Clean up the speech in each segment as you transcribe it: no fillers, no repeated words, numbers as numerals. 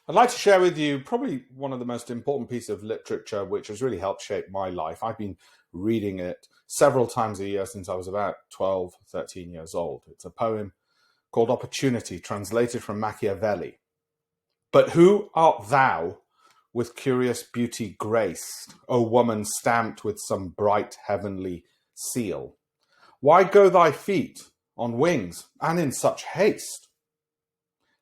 I'd like to share with you probably one of the most important pieces of literature which has really helped shape my life. I've been reading it several times a year since I was about 12, 13 years old. It's a poem called Opportunity, translated from Machiavelli. But who art thou with curious beauty graced, O woman stamped with some bright heavenly seal? Why go thy feet on wings and in such haste?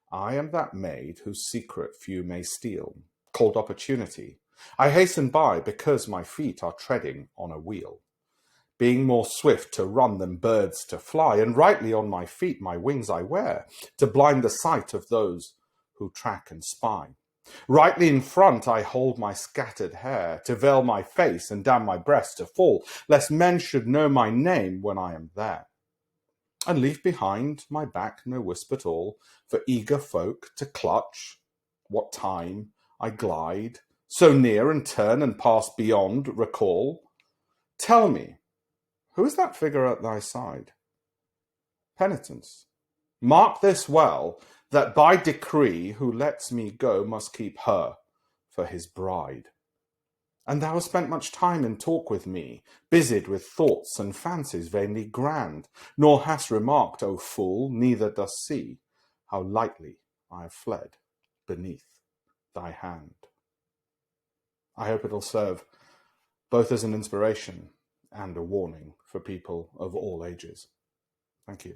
I am that maid whose secret few may steal, called Opportunity. I hasten by because my feet are treading on a wheel, being more swift to run than birds to fly, and rightly on my feet my wings I wear, to blind the sight of those who track and spy. Rightly in front I hold my scattered hair, to veil my face and down my breast to fall, lest men should know my name when I am there. And leave behind my back no wisp at all, for eager folk to clutch, what time I glide, so near and turn and pass beyond recall. Tell me, who is that figure at thy side? Penitence, mark this well, that by decree who lets me go must keep her for his bride. And thou hast spent much time in talk with me, busied with thoughts and fancies vainly grand, nor hast remarked, O fool, neither dost see, how lightly I have fled beneath thy hand. I hope it'll serve both as an inspiration and a warning for people of all ages. Thank you.